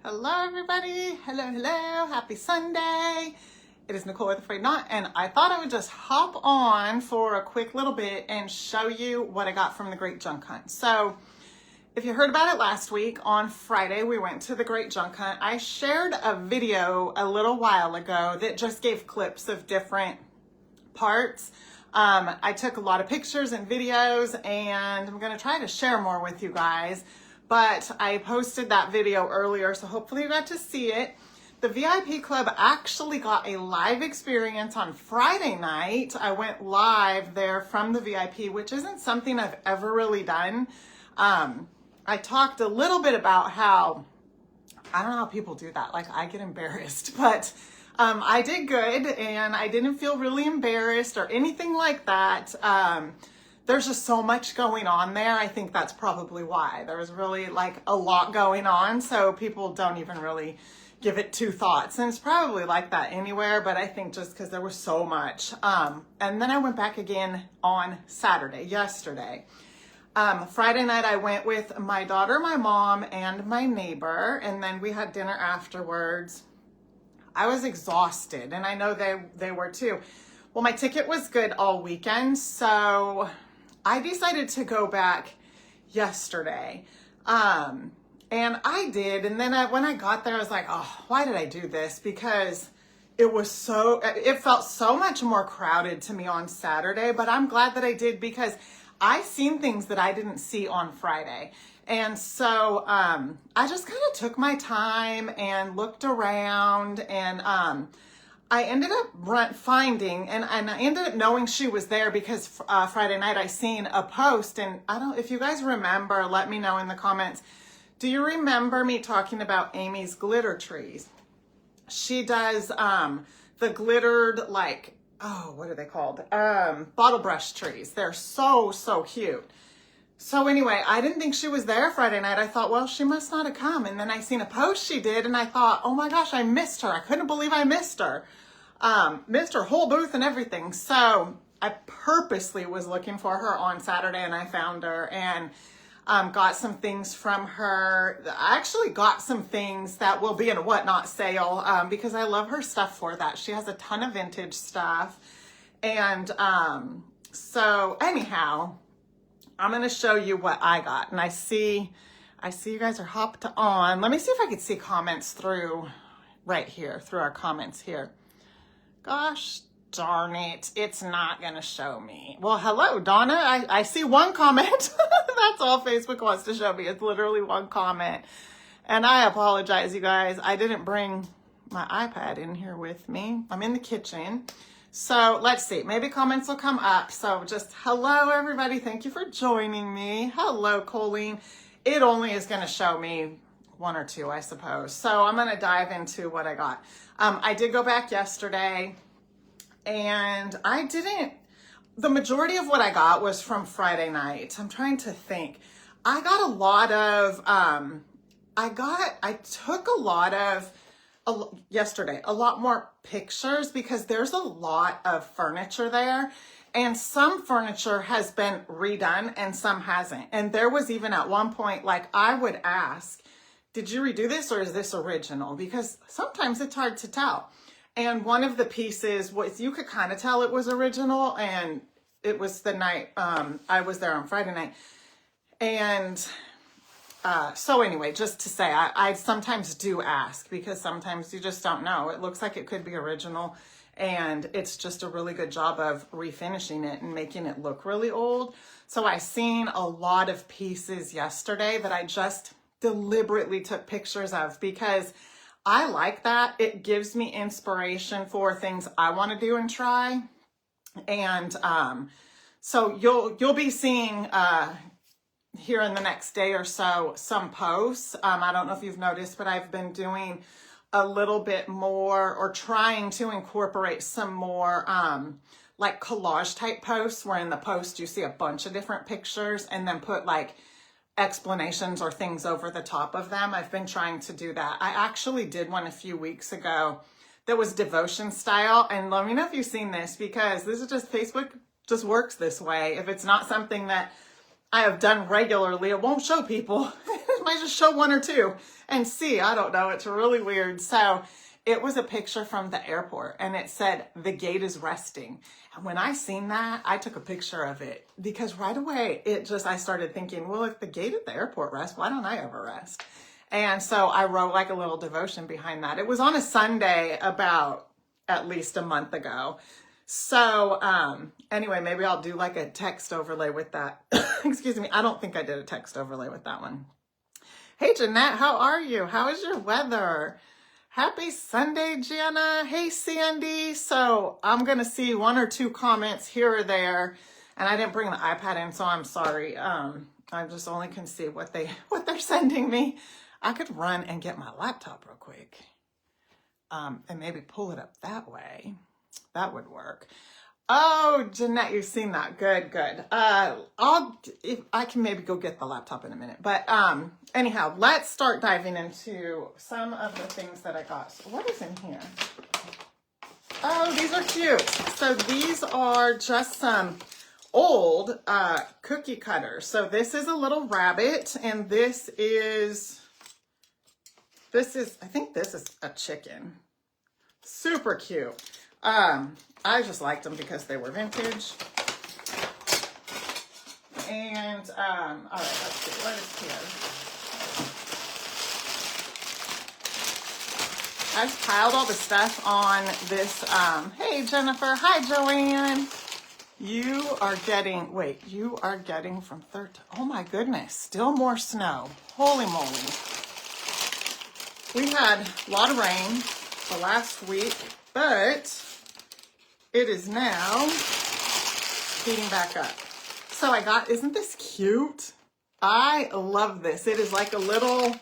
Hello everybody, hello, happy Sunday. It is Nicole with A-Frayed-Knot, and I thought I would just hop on for a quick little bit and show you what I got from the Great Junk Hunt. So if you heard about it last week, on Friday we went to the Great Junk Hunt. I shared a video a little while ago that just gave clips of different parts. I took a lot of pictures and videos, and I'm gonna try to share more with you guys. But I posted that video earlier, so hopefully you got to see it. The VIP Club actually got a live experience on Friday night. I went live there from the VIP, which isn't something I've ever really done. I talked a little bit about how, I don't know how people do that. Like, I get embarrassed, but I did good, and I didn't feel really embarrassed or anything like that. There's just so much going on there. I think that's probably why. There was really like a lot going on, so people don't even really give it two thoughts. And it's probably like that anywhere, but I think just because there was so much. And then I went back again on Saturday, yesterday. Friday night I went with my daughter, my mom, and my neighbor, and then we had dinner afterwards. I was exhausted, and I know they were too. Well, my ticket was good all weekend, so I decided to go back yesterday. And I did. And then when I got there, I was like, oh, why did I do this? Because it felt so much more crowded to me on Saturday, but I'm glad that I did because I seen things that I didn't see on Friday. And so, I just kind of took my time and looked around, and, I ended up finding, and I ended up knowing she was there because Friday night I seen a post, and if you guys remember, let me know in the comments. Do you remember me talking about Amy's glitter trees? She does the glittered, like, oh, what are they called? Bottle brush trees. They're so cute. So anyway, I didn't think she was there Friday night. I thought, well, she must not have come. And then I seen a post she did, and I thought, oh my gosh, I missed her. I couldn't believe I missed her. Missed her whole booth and everything. So I purposely was looking for her on Saturday, and I found her and got some things from her. I actually got some things that will be in a whatnot sale because I love her stuff for that. She has a ton of vintage stuff. And so anyhow, I'm going to show you what I got. And I see you guys are hopped on. Let me see if I can see comments through right here, through our comments here. Gosh darn it, it's not going to show me. Well, hello, Donna. I see one comment. That's all Facebook wants to show me. It's literally one comment. And I apologize, you guys. I didn't bring my iPad in here with me. I'm in the kitchen. So let's see, maybe comments will come up. So just hello, everybody. Thank you for joining me. Hello, Colleen. It only is going to show me one or two, I suppose. So I'm going to dive into what I got. I did go back yesterday, and the majority of what I got was from Friday night. I'm trying to think. I got a lot of, I took a lot of, yesterday, a lot more pictures because there's a lot of furniture there, and some furniture has been redone and some hasn't. And there was even at one point, like, I would ask, did you redo this or is this original? Because sometimes it's hard to tell. And one of the pieces was, you could kind of tell it was original, and it was the night I was there on Friday night. And so anyway, just to say, I sometimes do ask because sometimes you just don't know. It looks like it could be original, and it's just a really good job of refinishing it and making it look really old. So I seen a lot of pieces yesterday that I just deliberately took pictures of because I like that. It gives me inspiration for things I want to do and try. And so you'll be seeing here in the next day or so some posts. I don't know if you've noticed, but I've been doing a little bit more, or trying to incorporate some more like collage type posts, where in the post you see a bunch of different pictures and then put like explanations or things over the top of them. I've been trying to do that. I actually did one a few weeks ago that was devotion style, and let me know if you've seen this, because this is just, Facebook just works this way. If it's not something that I have done regularly. It won't show people. It might just show one or two and see. I don't know. It's really weird. So it was a picture from the airport and it said, "The gate is resting." And when I seen that, I took a picture of it because right away I started thinking, well, if the gate at the airport rests, why don't I ever rest? And so I wrote like a little devotion behind that. It was on a Sunday about at least a month ago. So anyway, maybe I'll do like a text overlay with that. Excuse me. I don't think I did a text overlay with that one. Hey, Jeanette, how are you? How is your weather? Happy Sunday, Jana. Hey, Sandy. So I'm going to see one or two comments here or there. And I didn't bring the iPad in, so I'm sorry. I just only can see what they're sending me. I could run and get my laptop real quick. And maybe pull it up that way. That would work. Oh, Jeanette, you've seen that. Good, good. If I can maybe go get the laptop in a minute. But anyhow, let's start diving into some of the things that I got. So what is in here? Oh, these are cute. So these are just some old cookie cutters. So this is a little rabbit, and this is, I think this is a chicken. Super cute. I just liked them because they were vintage. And, all right, let's see, what is here? I just piled all the stuff on this, hey, Jennifer. Hi, Joanne. You are getting from 13. Oh my goodness, still more snow. Holy moly. We had a lot of rain the last week, but it is now heating back up. So I got, isn't this cute? I love this. It is like a little,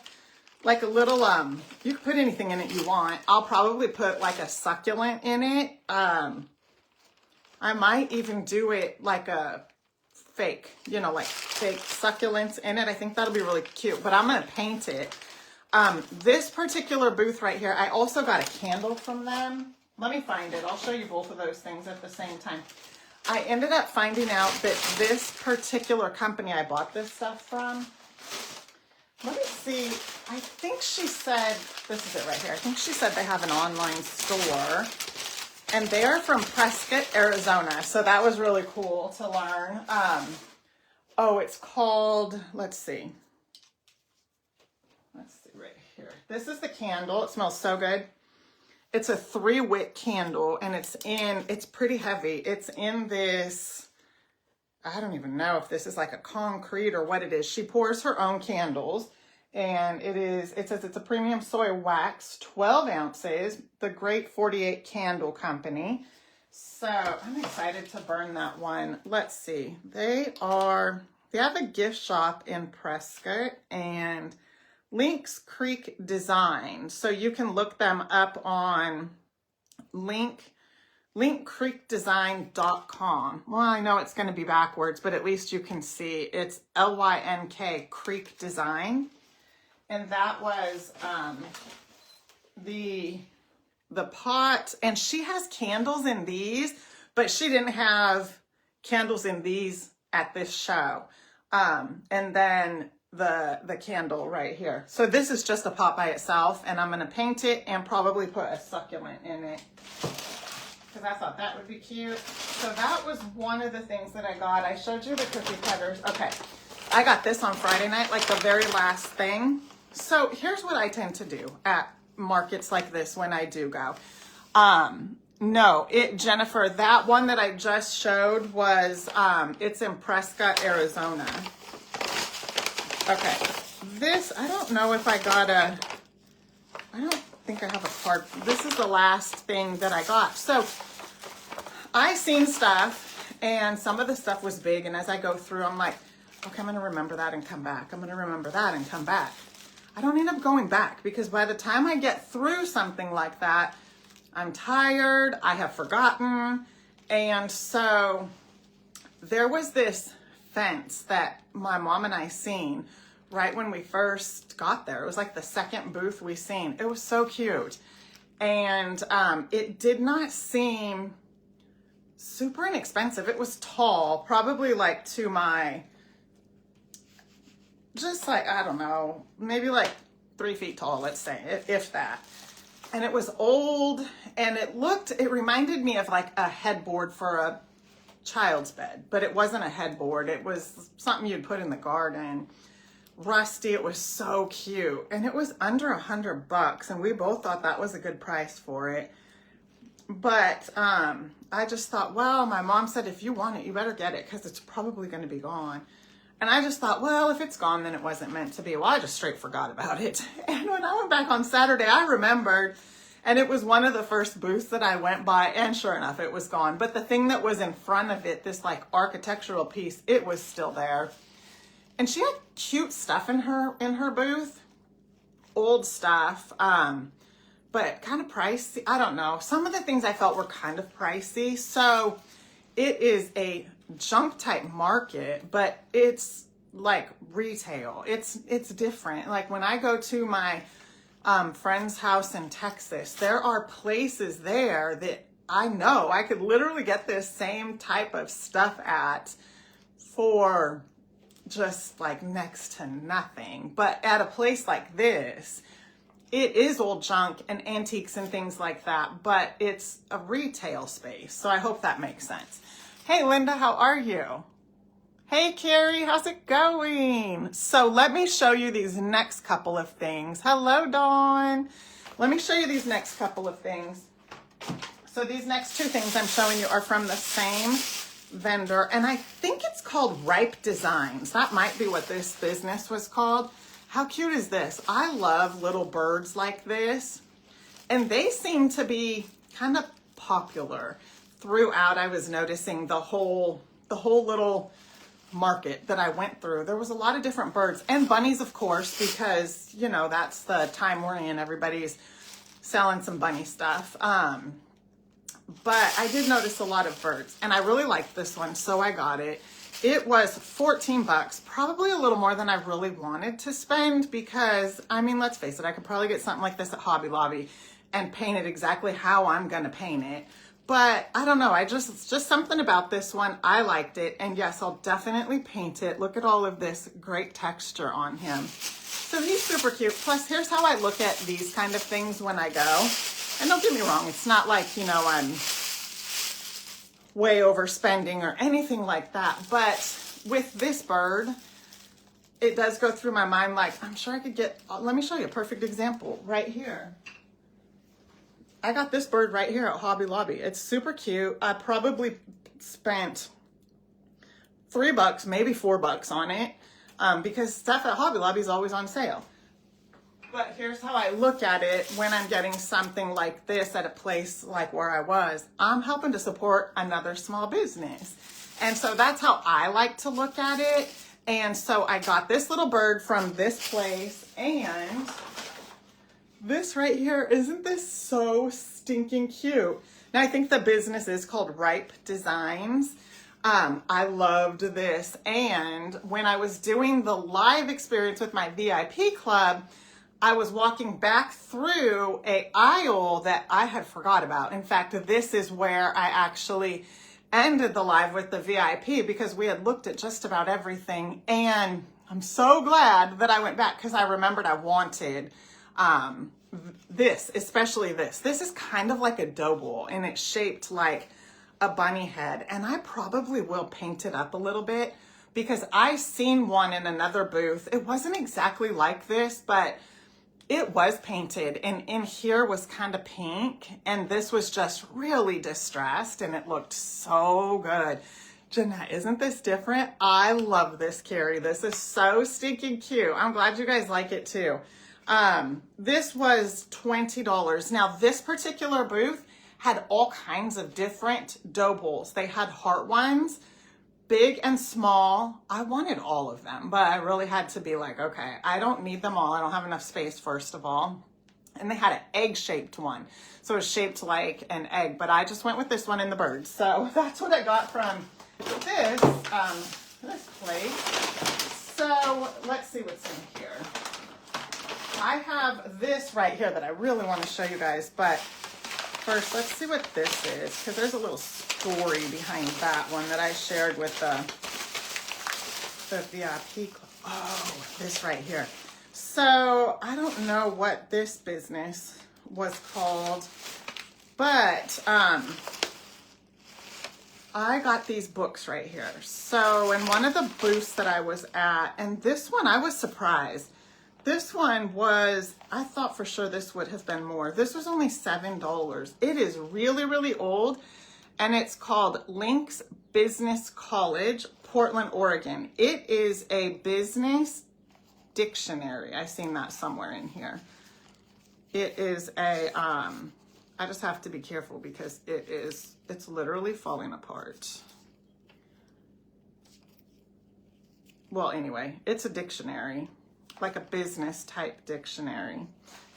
you can put anything in it you want. I'll probably put like a succulent in it. I might even do it like a fake, like fake succulents in it. I think that'll be really cute, but I'm going to paint it. This particular booth right here, I also got a candle from them. Let me find it. I'll show you both of those things at the same time. I ended up finding out that this particular company I bought this stuff from, let me see, I think she said, this is it right here. I think she said they have an online store, and they are from Prescott, Arizona. So that was really cool to learn. Oh, it's called, let's see right here. This is the candle. It smells so good. It's a 3-wick candle, and it's pretty heavy. It's in this, I don't even know if this is like a concrete or what it is. She pours her own candles, and it says it's a premium soy wax, 12 ounces, the Great 48 Candle Company. So I'm excited to burn that one. Let's see. They have a gift shop in Prescott, and Lynx Creek Design. So you can look them up on linkcreekdesign.com. Well, I know it's going to be backwards, but at least you can see it's LYNK Creek Design. And that was the pot. And she has candles in these, but she didn't have candles in these at this show. And then the candle right here. So this is just a pot by itself, and I'm going to paint it and probably put a succulent in it because I thought that would be cute. So that was one of the things that I got. I showed you the cookie cutters. Okay, I got this on Friday night, like the very last thing. So here's what I tend to do at markets like this when I do go. Jennifer, that one that I just showed was, it's in Prescott, Arizona. Okay, this, I don't know if I don't think I have a card. This is the last thing that I got. So I seen stuff, and some of the stuff was big, and as I go through, I'm like, okay, I'm going to remember that and come back. I'm going to remember that and come back. I don't end up going back because by the time I get through something like that, I'm tired, I have forgotten, and so there was this fence that my mom and I seen right when we first got there. It was like the second booth we seen. It was so cute. And it did not seem super inexpensive. It was tall, probably like to my just like, I don't know, maybe like 3 feet tall, let's say, if that. And it was old, and it reminded me of like a headboard for a child's bed, but it wasn't a headboard. It was something you'd put in the garden. Rusty. It was so cute, and it was under $100, and we both thought that was a good price for it. But I just thought, well, my mom said if you want it, you better get it because it's probably going to be gone. And I just thought, well, if it's gone, then it wasn't meant to be. Well, I just straight forgot about it. And when I went back on Saturday, I remembered, and it was one of the first booths that I went by, and sure enough, it was gone. But the thing that was in front of it, this like architectural piece, it was still there. And she had cute stuff in her booth, old stuff, but kind of pricey. I don't know. Some of the things I felt were kind of pricey. So it is a junk type market, but it's like retail. It's different. Like when I go to my friend's house in Texas, there are places there that I know I could literally get this same type of stuff at for just like next to nothing. But at a place like this, it is old junk and antiques and things like that, but it's a retail space. So I hope that makes sense. Hey, Linda, how are you? Hey, Carrie, how's it going? So let me show you these next couple of things. Hello, Dawn. Let me show you these next couple of things. So these next 2 things I'm showing you are from the same vendor, and I think it's called Ripe Designs. That might be what this business was called. How cute is this? I love little birds like this, and they seem to be kind of popular throughout. I was noticing the whole little market that I went through. There was a lot of different birds and bunnies, of course, because you know that's the time we're in. Everybody's selling some bunny stuff. But I did notice a lot of birds, and I really liked this one, so I got it. It was $14, probably a little more than I really wanted to spend because, I mean, let's face it, I could probably get something like this at Hobby Lobby and paint it exactly how I'm going to paint it. But I don't know, it's just something about this one. I liked it, and yes, I'll definitely paint it. Look at all of this great texture on him. So he's super cute. Plus, here's how I look at these kind of things when I go. And don't get me wrong, it's not like, you know, I'm way overspending or anything like that. But with this bird, it does go through my mind like, I'm sure I could get, let me show you a perfect example right here. I got this bird right here at Hobby Lobby. It's super cute. I probably spent $3, maybe $4 on it because stuff at Hobby Lobby is always on sale. But here's how I look at it when I'm getting something like this at a place like where I was. I'm helping to support another small business. And so that's how I like to look at it. And so I got this little bird from this place, and this right here, isn't this so stinking cute? Now I think the business is called Ripe Designs. I loved this. And when I was doing the live experience with my VIP club, I was walking back through an aisle that I had forgot about. In fact, this is where I actually ended the live with the VIP because we had looked at just about everything. And I'm so glad that I went back because I remembered I wanted this, especially this. This is kind of like a dough bowl, and it's shaped like a bunny head. And I probably will paint it up a little bit because I seen one in another booth. It wasn't exactly like this, but it was painted, and in here was kind of pink, and this was just really distressed, and it looked so good. Jeanette, isn't this different? I love this, Carrie. This is so stinking cute. I'm glad you guys like it too. This was $20. Now, this particular booth had all kinds of different dough bowls. They had heart ones, big and small. I wanted all of them, but I really had to be like, okay, I don't need them all. I don't have enough space, first of all. And they had an egg-shaped one. So it was shaped like an egg, but I just went with this one in the bird. So that's what I got from this place. So let's see what's in here. I have this right here that I really want to show you guys, but first, let's see what this is, because there's a little story behind that one that I shared with the VIP club. Oh, this right here. So I don't know what this business was called, but I got these books right here. So in one of the booths that I was at, and this one, I was surprised. This one was, I thought for sure this would have been more. This was only $7. It is really, really old, and it's called Link's Business College, Portland, Oregon. It is a business dictionary. I've seen that somewhere in here. It is a, I just have to be careful because it's literally falling apart. Well, anyway, it's a dictionary, like a business type dictionary.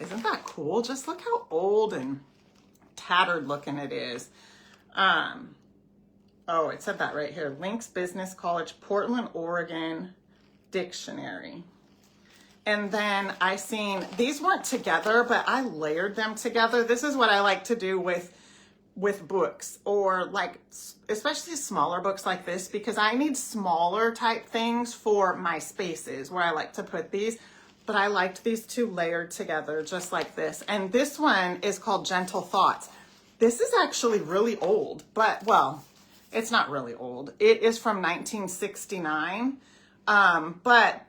Isn't that cool? Just look how old and tattered looking it is. Oh, it said that right here. Link's Business College, Portland, Oregon Dictionary. And then I seen, these weren't together, but I layered them together. This is what I like to do with books, or like, especially smaller books like this, because I need smaller type things for my spaces where I like to put these. But I liked these two layered together just like this. And this one is called Gentle Thoughts. This is actually really old, but well, it's not really old. It is from 1969. But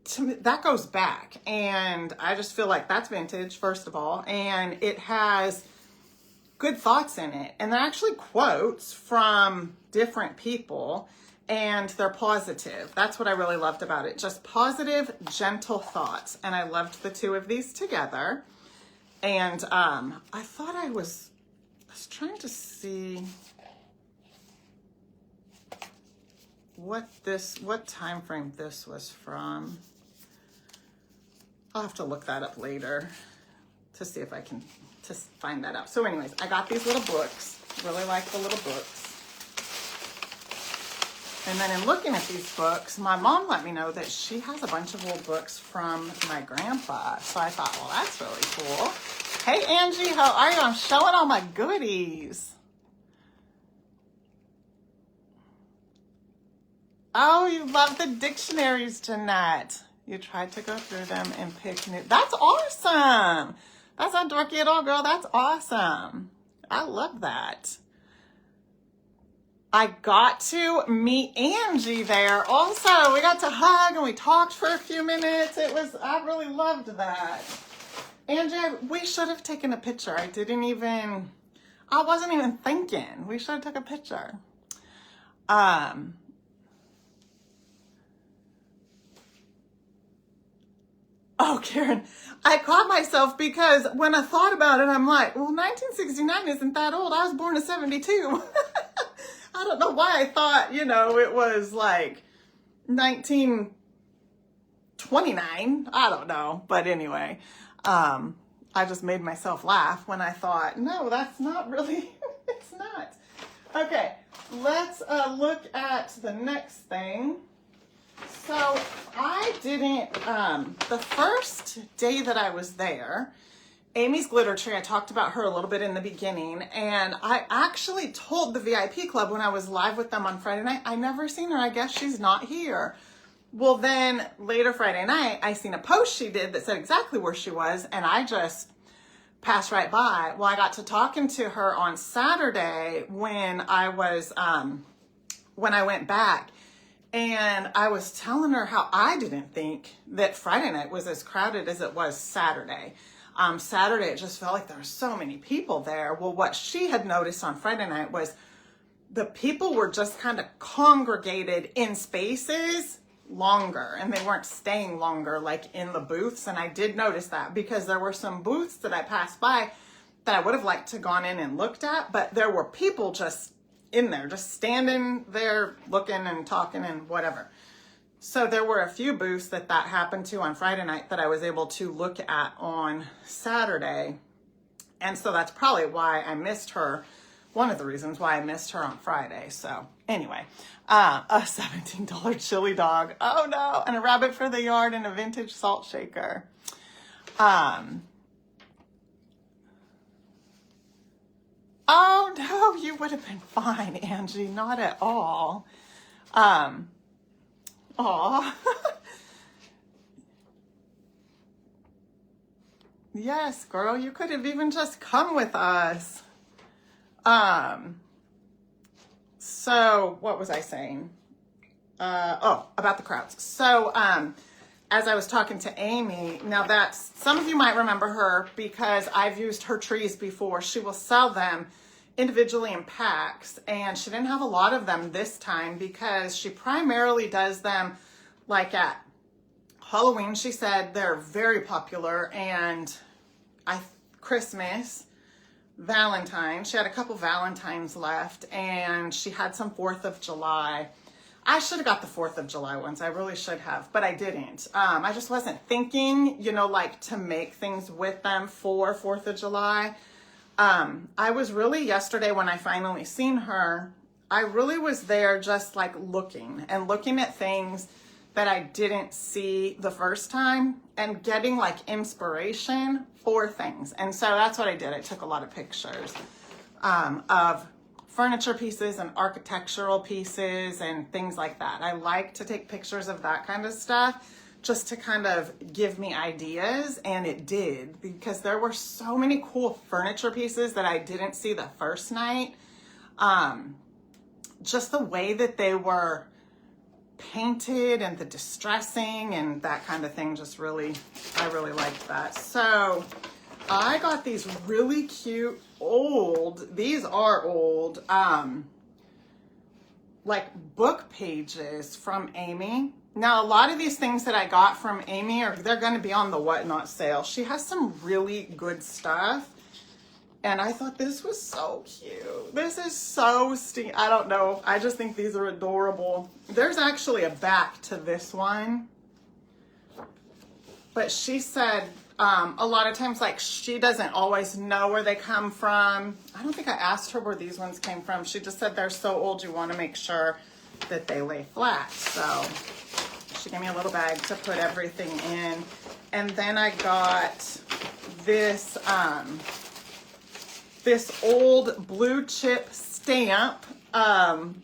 to me, that goes back, and I just feel like that's vintage, first of all, and it has good thoughts in it, and they're actually quotes from different people, and they're positive. That's what I really loved about it. Just positive, gentle thoughts. And I loved the two of these together. And I thought I was trying to see what time frame this was from. I'll have to look that up later to see if I can find that out. So anyways, I got these little books. Really like the little books. And then in looking at these books, my mom let me know that she has a bunch of old books from my grandpa. So I thought, well, that's really cool. Hey, Angie, how are you? I'm showing all my goodies. Oh, you love the dictionaries, Jeanette. You tried to go through them and pick new. That's awesome. That's not dorky at all, girl. That's awesome. I love that. I got to meet Angie there also. We got to hug and we talked for a few minutes. I really loved that. Angie, we should have taken a picture. I wasn't even thinking. We should have took a picture. Oh, Karen, I caught myself because when I thought about it, I'm like, well, 1969 isn't that old. I was born in 72. I don't know why I thought, it was like 1929. I don't know. But anyway, I just made myself laugh when I thought, no, that's not really, it's not. Okay, let's look at the next thing. So I didn't, the first day that I was there, Amy's Glitter Tree, I talked about her a little bit in the beginning, and I actually told the VIP club when I was live with them on Friday night, I never seen her. I guess she's not here. Well, then later Friday night, I seen a post she did that said exactly where she was, and I just passed right by. Well, I got to talking to her on Saturday when I went back. And I was telling her how I didn't think that Friday night was as crowded as it was Saturday. Saturday, it just felt like there were so many people there. Well, what she had noticed on Friday night was the people were just kind of congregated in spaces longer, and they weren't staying longer like in the booths. And I did notice that because there were some booths that I passed by that I would have liked to gone in and looked at, but there were people just in there, just standing there looking and talking and whatever. So there were a few booths that happened to on Friday night that I was able to look at on Saturday. And so that's probably why I missed her. One of the reasons why I missed her on Friday. So anyway, a $17 chili dog. Oh no. And a rabbit for the yard and a vintage salt shaker. Oh no, you would have been fine, Angie. Not at all. Aw. Yes, girl, you could have even just come with us. So what was I saying? About the crowds. So, as I was talking to Amy, now that's, some of you might remember her because I've used her trees before. She will sell them individually in packs, and she didn't have a lot of them this time because she primarily does them like at Halloween. She said they're very popular, and Christmas, Valentine's, she had a couple Valentines left, and she had some 4th of July. I should have got the 4th of July ones. I really should have, but I didn't. I just wasn't thinking, you know, like to make things with them for 4th of July. I was really, yesterday when I finally seen her, I really was there just like looking at things that I didn't see the first time and getting like inspiration for things. And so that's what I did. I took a lot of pictures of furniture pieces and architectural pieces and things like that. I like to take pictures of that kind of stuff just to kind of give me ideas, and it did, because there were so many cool furniture pieces that I didn't see the first night. Just the way that they were painted and the distressing and that kind of thing, just really, I really liked that. So I got these really cute these are old, like book pages from Amy. Now, a lot of these things that I got from Amy they're going to be on the Whatnot sale. She has some really good stuff. And I thought this was so cute. This is so I don't know. I just think these are adorable. There's actually a back to this one. But she said a lot of times, like, she doesn't always know where they come from. I don't think I asked her where these ones came from. She just said they're so old, you want to make sure that they lay flat. So she gave me a little bag to put everything in. And then I got this, this old blue chip stamp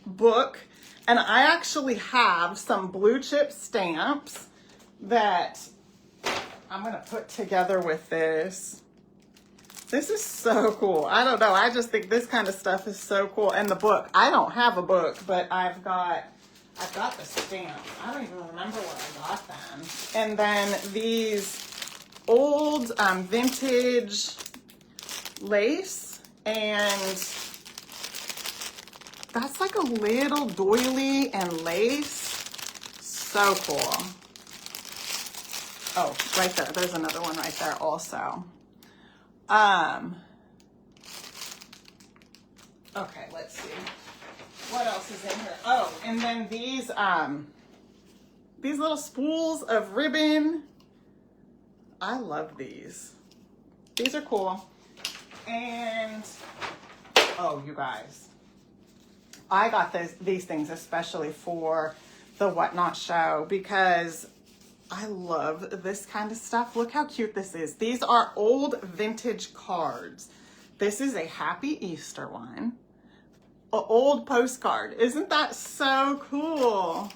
book. And I actually have some blue chip stamps that I'm going to put together with this. This is so cool. I don't know. I just think this kind of stuff is so cool. And the book, I don't have a book, but I've got the stamp. I don't even remember where I got them. And then these old vintage lace, and that's like a little doily and lace. So cool. Oh, right there. There's another one right there also. Okay, let's see. What else is in here? Oh, and then these little spools of ribbon. I love these. These are cool. And, oh, you guys. I got these things especially for the Whatnot show because I love this kind of stuff. Look how cute this is. These are old vintage cards. This is a Happy Easter one. An old postcard. Isn't that so cool?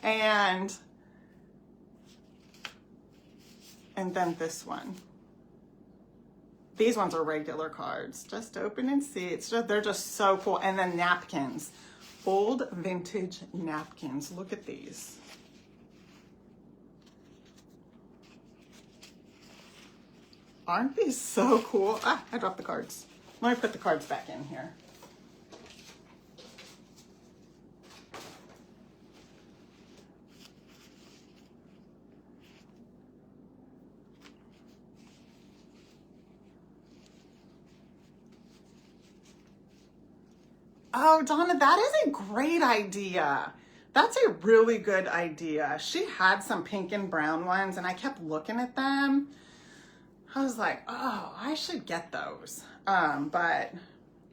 And then this one. These ones are regular cards. Just open and see. They're just so cool. And then napkins. Old vintage napkins. Look at these. Aren't these so cool? Ah, I dropped the cards. Let me put the cards back in here. Oh, Donna, that is a great idea. That's a really good idea. She had some pink and brown ones, and I kept looking at them. I was like, oh, I should get those. But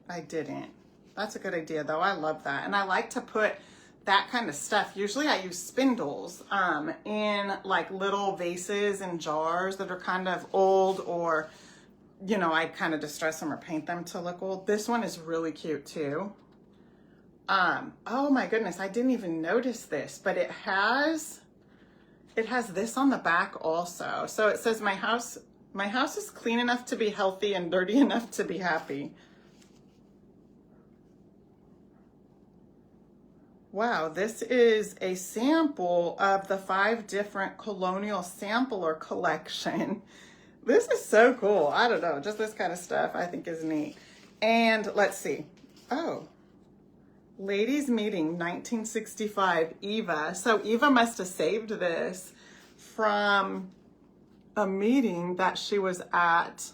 I didn't. That's a good idea, though. I love that. And I like to put that kind of stuff. Usually I use spindles in like little vases and jars that are kind of old, or, you know, I kind of distress them or paint them to look old. This one is really cute, too. Oh my goodness, I didn't even notice this, but it has this on the back also. So it says, my house My house is clean enough to be healthy and dirty enough to be happy. Wow, this is a sample of the 5 different colonial sampler collection. This is so cool. I don't know, just this kind of stuff I think is neat. And let's see. Oh, ladies meeting 1965, Eva. So Eva must have saved this from a meeting that she was at.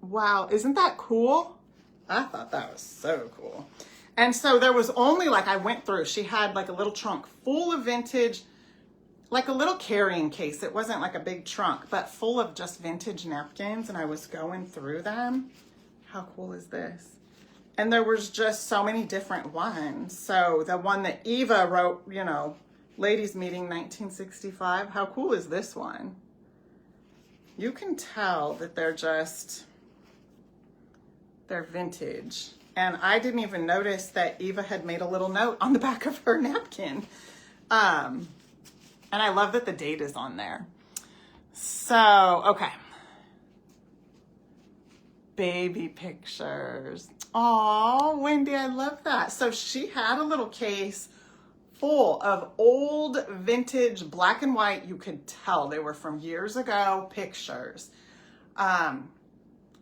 Wow, isn't that cool? I thought that was so cool. And so there was only, like, I went through, she had like a little trunk full of vintage, like a little carrying case. It wasn't like a big trunk, but full of just vintage napkins. And I was going through them. How cool is this? And there was just so many different ones. So the one that Eva wrote, you know, ladies meeting 1965. How cool is this one? You can tell that they're vintage. And I didn't even notice that Eva had made a little note on the back of her napkin. And I love that the date is on there. So, okay. Baby pictures. Oh, Wendy, I love that. So she had a little case full of old vintage black and white. You could tell they were from years ago pictures.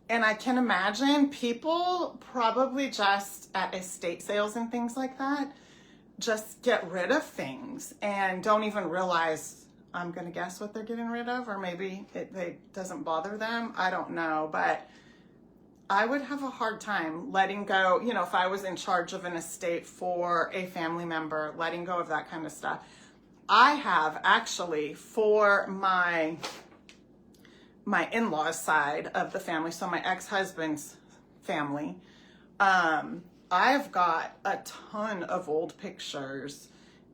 And I can imagine people probably just at estate sales and things like that, just get rid of things and don't even realize, I'm going to guess what they're getting rid of, or maybe it doesn't bother them. I don't know, but I would have a hard time letting go, you know, if I was in charge of an estate for a family member, letting go of that kind of stuff. I have actually, for my in-laws side of the family, so my ex-husband's family, I've got a ton of old pictures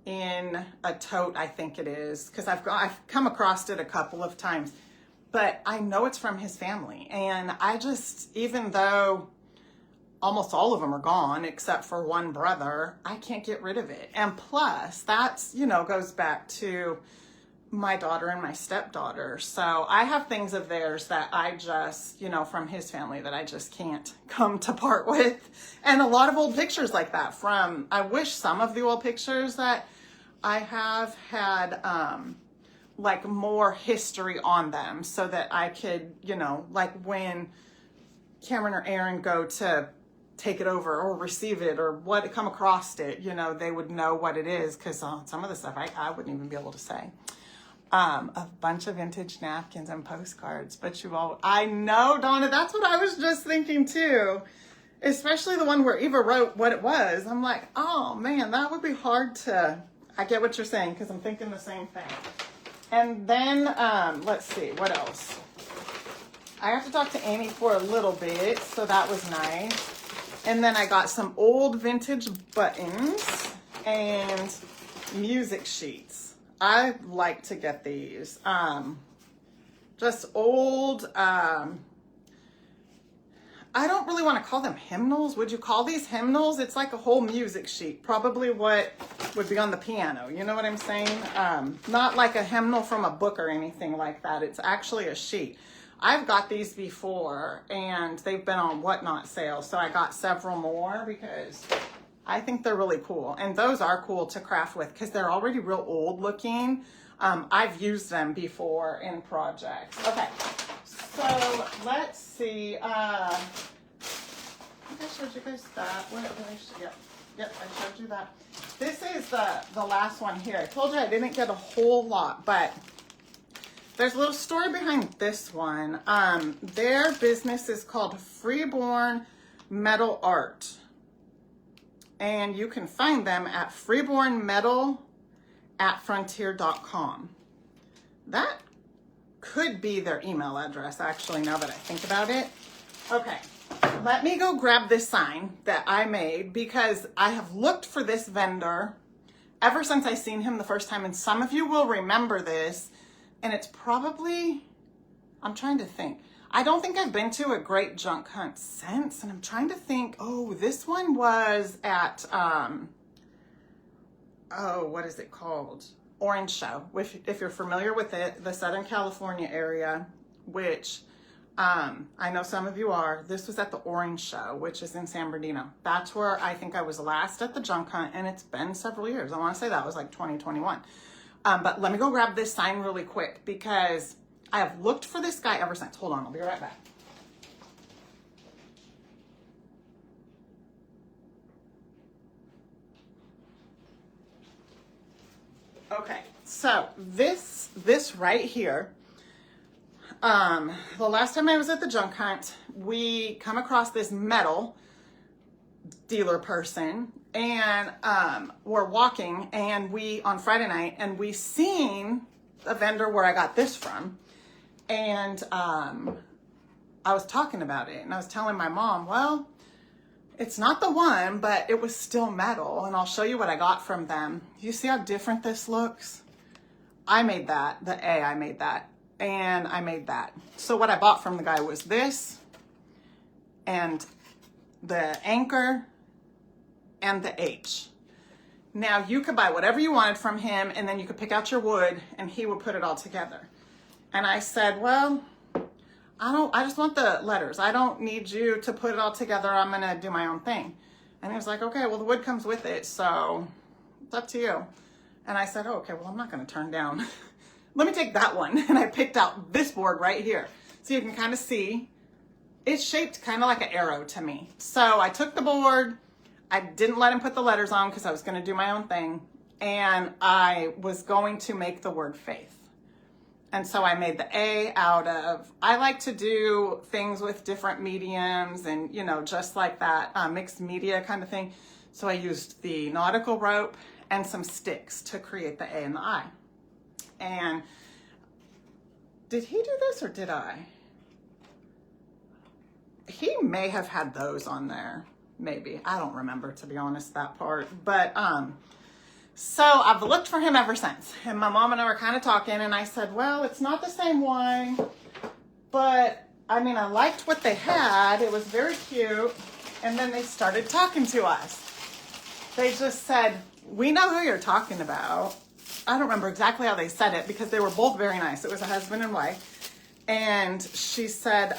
in a tote, I think it is, because I've come across it a couple of times, but I know it's from his family. And I just, even though almost all of them are gone except for one brother, I can't get rid of it. And plus, that's, you know, goes back to my daughter and my stepdaughter. So I have things of theirs that I just, you know, from his family that I just can't come to part with. And a lot of old pictures like that from, I wish some of the old pictures that I have had, like more history on them so that I could, you know, like when Cameron or Aaron go to take it over or receive it or what come across it, you know, they would know what it is, because some of the stuff I wouldn't even be able to say. A bunch of vintage napkins and postcards, but I know, Donna, that's what I was just thinking too, especially the one where Eva wrote what it was. I'm like, oh man, that would be hard to, I get what you're saying, because I'm thinking the same thing. And then, let's see, what else? I have to talk to Amy for a little bit, so that was nice. And then I got some old vintage buttons and music sheets. I like to get these. Just old, I don't really want to call them hymnals. Would you call these hymnals? It's like a whole music sheet, probably what would be on the piano. You know what I'm saying? Not like a hymnal from a book or anything like that. It's actually a sheet. I've got these before and they've been on Whatnot sale. So I got several more because I think they're really cool. And those are cool to craft with because they're already real old looking. I've used them before in projects. Okay, so let's see. I think I showed you guys that. What did I show? Yep, I showed you that. This is the last one here. I told you I didn't get a whole lot, but there's a little story behind this one. Their business is called Freeborn Metal Art. And you can find them at freebornmetal@frontier.com. That could be their email address, actually, now that I think about it. Okay, let me go grab this sign that I made because I have looked for this vendor ever since I seen him the first time. And some of you will remember this. And it's probably, I'm trying to think. I don't think I've been to a great junk hunt since. And I'm trying to think, oh, this one was at, what is it called? Orange Show. If you're familiar with it, the Southern California area, which I know some of you are. This was at the Orange Show, which is in San Bernardino. That's where I think I was last at the junk hunt, and it's been several years. I want to say that was like 2021. But let me go grab this sign really quick because I have looked for this guy ever since. Hold on, I'll be right back. Okay, so this right here, the last time I was at the junk hunt, we come across this metal dealer person, and we're walking, and on Friday night, and we seen a vendor where I got this from, and I was talking about it, and I was telling my mom, well, it's not the one, but it was still metal, and I'll show you what I got from them. You see how different this looks? I made that, the A, I made that, and I made that. So what I bought from the guy was this, and the anchor, and the H. Now you could buy whatever you wanted from him, and then you could pick out your wood, and he would put it all together. And I said, well, I just want the letters. I don't need you to put it all together. I'm gonna do my own thing. And he was like, okay, well the wood comes with it, so it's up to you. And I said, oh, okay, well I'm not gonna turn down. Let me take that one. And I picked out this board right here. So you can kind of see, it's shaped kind of like an arrow to me. So I took the board, I didn't let him put the letters on because I was gonna do my own thing. And I was going to make the word faith. And so I made the A out of, I like to do things with different mediums and, you know, just like that mixed media kind of thing. So I used the nautical rope and some sticks to create the A and the I. And did he do this or did I? He may have had those on there, maybe. I don't remember, to be honest, that part. But, so I've looked for him ever since, and my mom and I were kind of talking, and I said, well, it's not the same one, but I mean, I liked what they had. It was very cute. And then they started talking to us. They just said, we know who you're talking about. I don't remember exactly how they said it because they were both very nice. It was a husband and wife. And she said,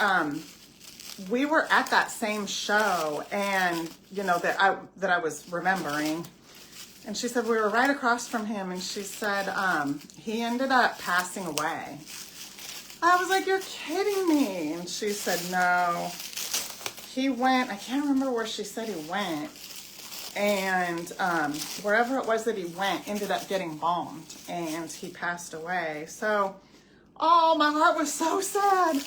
we were at that same show, and you know, that I was remembering. And she said, we were right across from him. And she said, he ended up passing away. I was like, you're kidding me. And she said, no, he went, I can't remember where she said he went. And wherever it was that he went ended up getting bombed, and he passed away. So, oh, my heart was so sad.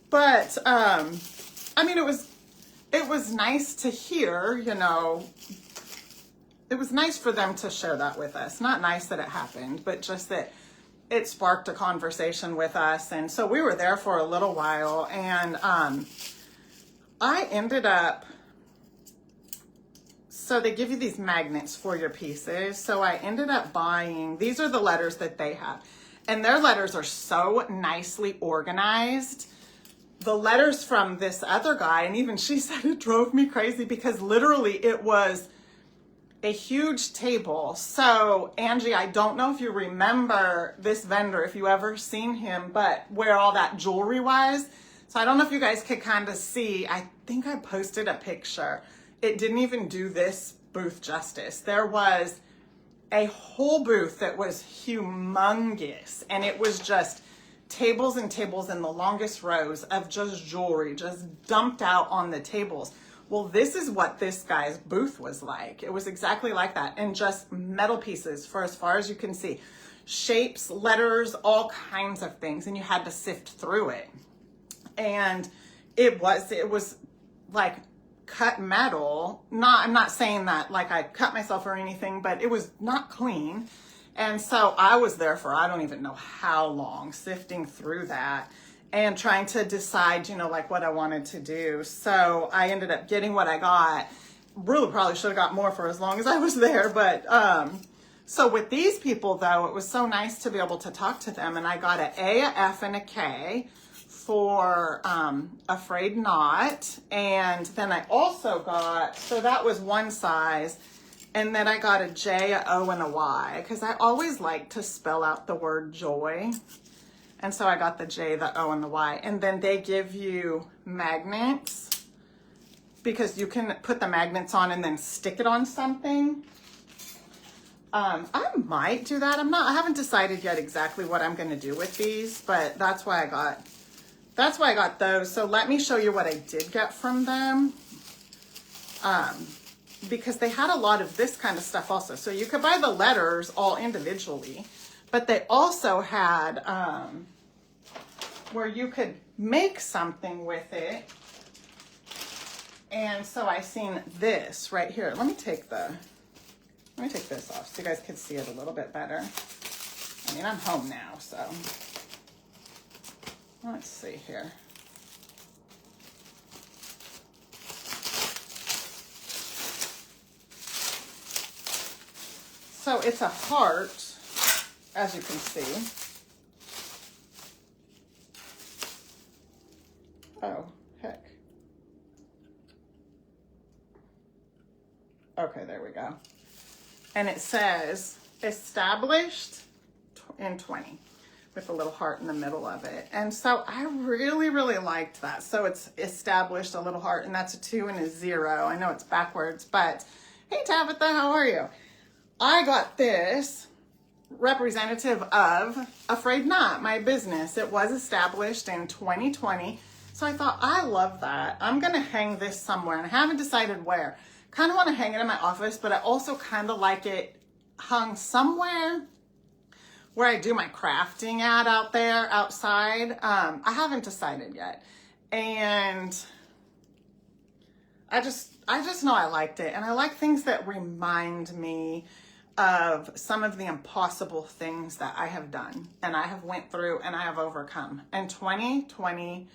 But, I mean, it was nice to hear, you know. It was nice for them to share that with us. Not nice that it happened, but just that it sparked a conversation with us. And so we were there for a little while, and I ended up, so they give you these magnets for your pieces. So I ended up buying, these are the letters that they have. And their letters are so nicely organized. The letters from this other guy, and even she said it drove me crazy because literally it was a huge table. So Angie, I don't know if you remember this vendor, if you ever seen him, but where all that jewelry was. So I don't know if you guys could kind of see, I think I posted a picture. It didn't even do this booth justice. There was a whole booth that was humongous, and it was just tables and tables in the longest rows of just jewelry, just dumped out on the tables. Well, this is what this guy's booth was like. It was exactly like that, and just metal pieces for as far as you can see. Shapes, letters, all kinds of things, and you had to sift through it. And it was like cut metal. I'm not saying that like I cut myself or anything, but it was not clean. And so I was there for, I don't even know how long, sifting through that and trying to decide, you know, like what I wanted to do. So I ended up getting what I got. Really probably should have got more for as long as I was there. But so with these people, though, it was so nice to be able to talk to them. And I got an A, a F, and a K for A-Frayed-Knot. And then I also got, so that was one size. And then I got a J, a O, and a Y, because I always like to spell out the word joy. And so I got the J, the O, and the Y. And then they give you magnets because you can put the magnets on and then stick it on something. I might do that. I haven't decided yet exactly what I'm going to do with these, but that's why I got those. So let me show you what I did get from them. Because they had a lot of this kind of stuff also. So you could buy the letters all individually, but they also had, where you could make something with it. And so I seen this right here. Let me take this off so you guys can see it a little bit better. I mean, I'm home now, so let's see here. So it's a heart, as you can see. Oh, heck. Okay, there we go. And it says established in 20 with a little heart in the middle of it. And so I really, really liked that. So it's established, a little heart, and that's a 2 and a 0. I know it's backwards, but hey, Tabitha, how are you? I got this representative of A-Frayed-Knot, my business. It was established in 2020. So I thought, I love that. I'm going to hang this somewhere, and I haven't decided where. Kind of want to hang it in my office, but I also kind of like it hung somewhere where I do my crafting at out there outside. I haven't decided yet. And I just know I liked it. And I like things that remind me of some of the impossible things that I have done and I have went through and I have overcome. And 2020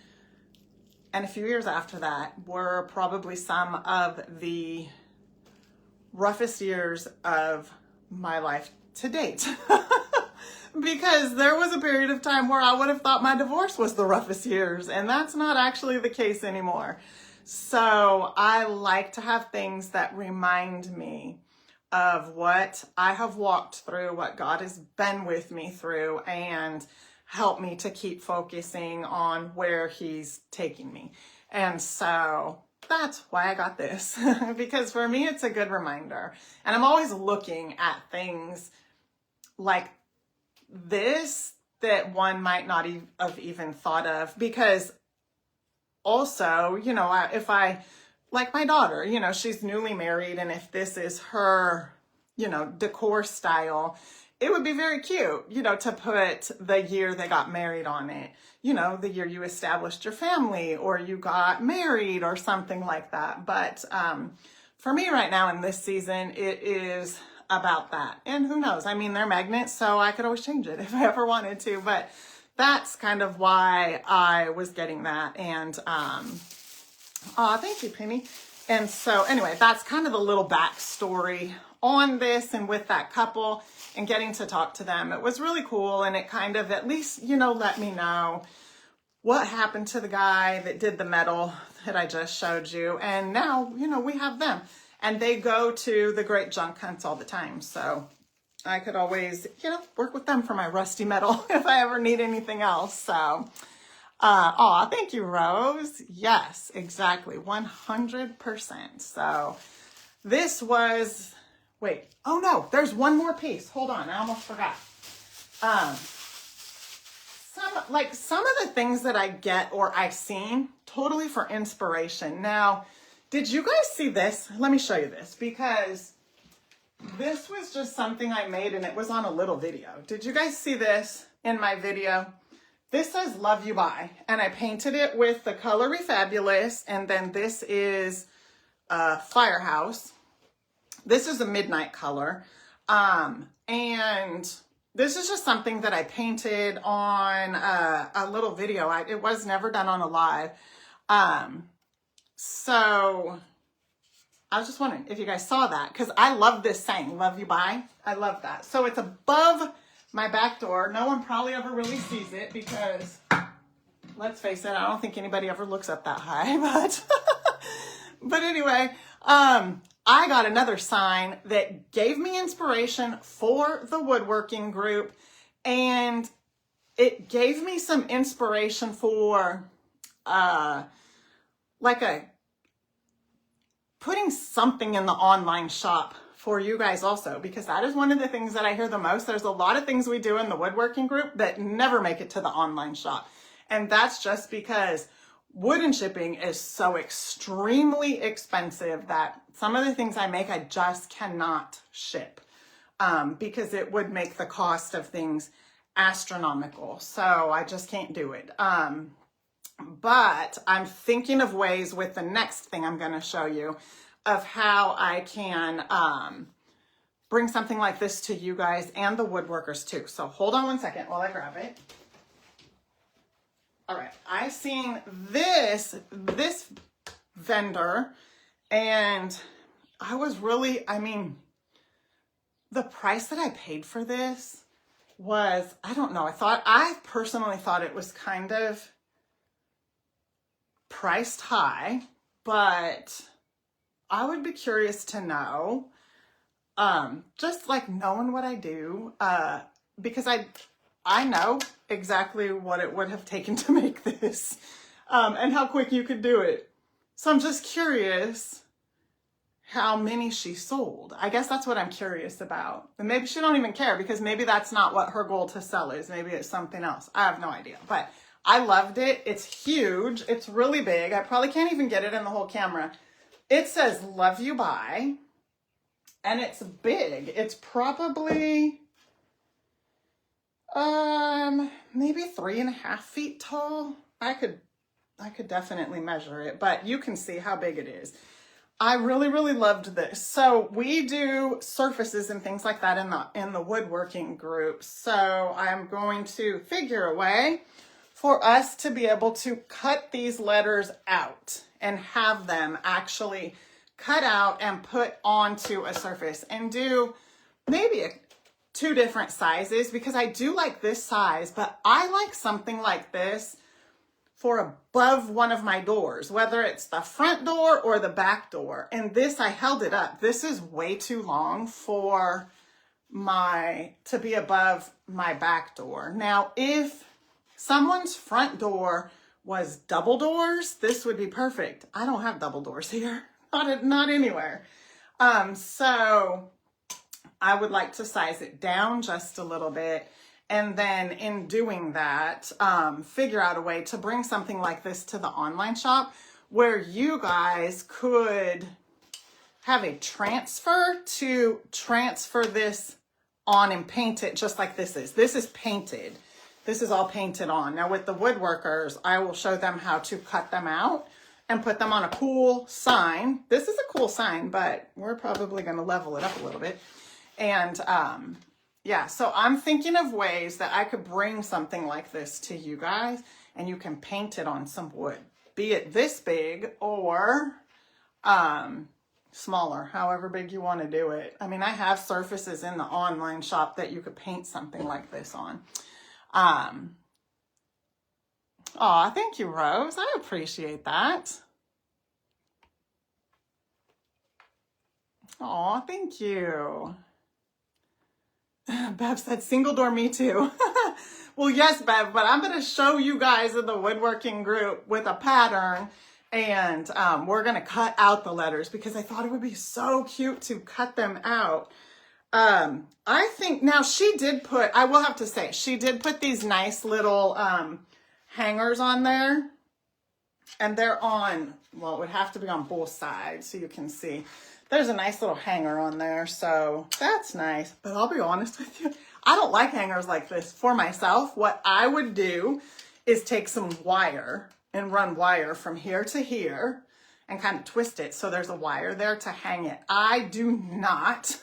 and a few years after that were probably some of the roughest years of my life to date. Because there was a period of time where I would have thought my divorce was the roughest years, and that's not actually the case anymore. So I like to have things that remind me of what I have walked through, what God has been with me through, and help me to keep focusing on where He's taking me. And so that's why I got this, because for me, it's a good reminder. And I'm always looking at things like this that one might not have even thought of, because also, you know, if I, like my daughter, you know, she's newly married, and if this is her, you know, decor style, it would be very cute, you know, to put the year they got married on it, you know, the year you established your family or you got married or something like that. But for me right now in this season, it is about that. And who knows? I mean, they're magnets, so I could always change it if I ever wanted to. But that's kind of why I was getting that. And thank you, Penny. And so anyway, that's kind of the little backstory on this and with that couple and getting to talk to them. It was really cool, and it kind of at least, you know, let me know what happened to the guy that did the metal that I just showed you. And now, you know, we have them. And they go to the great junk hunts all the time. So I could always, you know, work with them for my rusty metal if I ever need anything else. So, thank you, Rose. Yes, exactly. 100%. So this was, wait, oh no, there's one more piece. Hold on, I almost forgot. Some of the things that I get or I've seen totally for inspiration. Now, did you guys see this? Let me show you this, because this was just something I made and it was on a little video. Did you guys see this in my video? This says Love You Bye, and I painted it with the color Refabulous, and then this is Firehouse. This is a midnight color, and this is just something that I painted on a little video. It was never done on a live. So I was just wondering if you guys saw that, because I love this saying, Love You Bye. I love that. So it's above my back door. No one probably ever really sees it because, let's face it, I don't think anybody ever looks up that high, but anyway, I got another sign that gave me inspiration for the woodworking group, and it gave me some inspiration for like putting something in the online shop for you guys also, because that is one of the things that I hear the most. There's a lot of things we do in the woodworking group that never make it to the online shop. And that's just because wood and shipping is so extremely expensive that some of the things I make, I just cannot ship because it would make the cost of things astronomical. So I just can't do it. But I'm thinking of ways with the next thing I'm going to show you of how I can bring something like this to you guys and the woodworkers too. So hold on one second while I grab it. All right, I seen this vendor, and I was really, I mean, the price that I paid for this was, I don't know, I personally thought it was kind of priced high, but I would be curious to know, just like knowing what I do, because I know exactly what it would have taken to make this, and how quick you could do it. So I'm just curious how many she sold. I guess that's what I'm curious about. And maybe she don't even care, because maybe that's not what her goal to sell is. Maybe it's something else. I have no idea, but I loved it. It's huge. It's really big. I probably can't even get it in the whole camera. It says "Love You Bye," and it's big. It's probably maybe 3.5 feet tall. I could definitely measure it, but you can see how big it is. I really, really loved this. So we do surfaces and things like that in the woodworking group. So I'm going to figure a way for us to be able to cut these letters out and have them actually cut out and put onto a surface, and do maybe 2 different sizes, because I do like this size, but I like something like this for above one of my doors, whether it's the front door or the back door. And this, I held it up. This is way too long for to be above my back door. Now, if someone's front door was double doors, this would be perfect. I don't have double doors here, not anywhere. So I would like to size it down just a little bit. And then in doing that, figure out a way to bring something like this to the online shop, where you guys could have a transfer to transfer this on and paint it just like this is. This is painted. This is all painted on. Now with the woodworkers, I will show them how to cut them out and put them on a cool sign. This is a cool sign, but we're probably going to level it up a little bit. And yeah, so I'm thinking of ways that I could bring something like this to you guys, and you can paint it on some wood, be it this big or smaller, however big you want to do it. I mean, I have surfaces in the online shop that you could paint something like this on. Aw, thank you, Rose. I appreciate that. Aw, thank you. Bev said, single door, me too. Well, yes, Bev, but I'm going to show you guys in the woodworking group with a pattern, and we're going to cut out the letters, because I thought it would be so cute to cut them out. I think now she did put, I will have to say, she did put these nice little hangers on there, and they're on, well, it would have to be on both sides so you can see. There's a nice little hanger on there, so that's nice. But I'll be honest with you, I don't like hangers like this for myself. What I would do is take some wire and run wire from here to here and kind of twist it so there's a wire there to hang it. I do not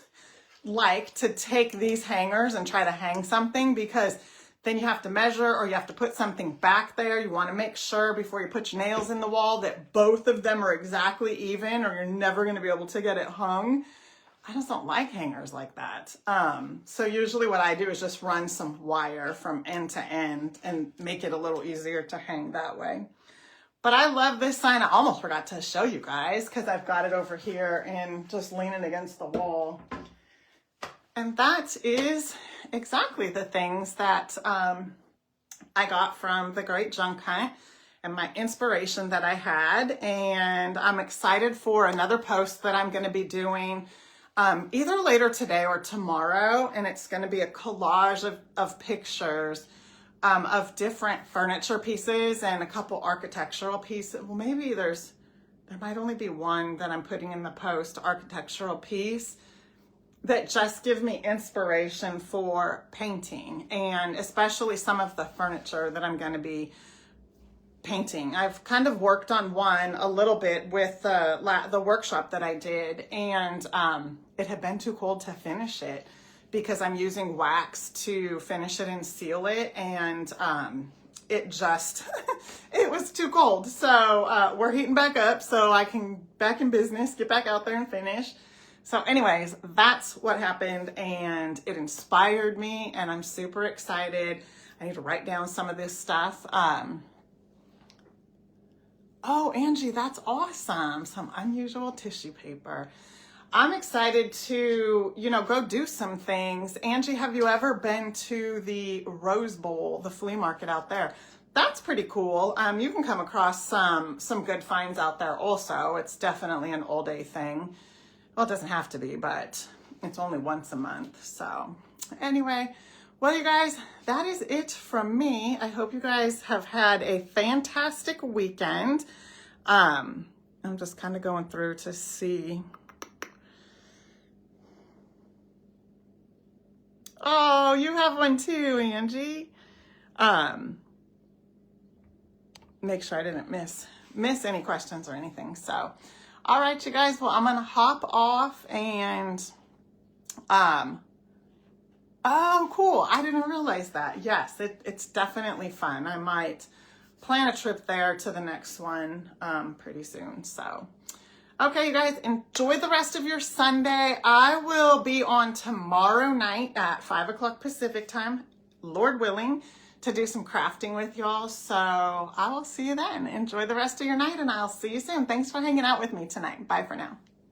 like to take these hangers and try to hang something, because then you have to measure, or you have to put something back there. You want to make sure before you put your nails in the wall that both of them are exactly even, or you're never going to be able to get it hung. I just don't like hangers like that. So usually what I do is just run some wire from end to end and make it a little easier to hang that way. But I love this sign. I almost forgot to show you guys, because I've got it over here and just leaning against the wall. And that is exactly the things that I got from the Great Junk Hunt and my inspiration that I had. And I'm excited for another post that I'm going to be doing either later today or tomorrow. And it's going to be a collage of pictures of different furniture pieces and a couple architectural pieces. Well, maybe there might only be one that I'm putting in the post, architectural piece, that just give me inspiration for painting, and especially some of the furniture that I'm going to be painting. I've kind of worked on one a little bit with the workshop that I did, and it had been too cold to finish it because I'm using wax to finish it and seal it, and it just, it was too cold. So we're heating back up so I can back in business, get back out there and finish. So anyways, that's what happened, and it inspired me, and I'm super excited. I need to write down some of this stuff. Oh, Angie, that's awesome. Some unusual tissue paper. I'm excited to, go do some things. Angie, have you ever been to the Rose Bowl, the flea market out there? That's pretty cool. You can come across some good finds out there also. It's definitely an all-day thing. Well, it doesn't have to be, but it's only once a month. So anyway, well, you guys, that is it from me. I hope you guys have had a fantastic weekend. I'm just kind of going through to see. Oh, you have one too, Angie. Make sure I didn't miss any questions or anything. So, all right, you guys. Well, I'm gonna hop off and oh, cool. I didn't realize that. Yes, it's definitely fun. I might plan a trip there to the next one pretty soon. So, okay, you guys, enjoy the rest of your Sunday. I will be on tomorrow night at 5 o'clock Pacific time, Lord willing, to do some crafting with y'all. So I will see you then. Enjoy the rest of your night, and I'll see you soon. Thanks for hanging out with me tonight. Bye for now.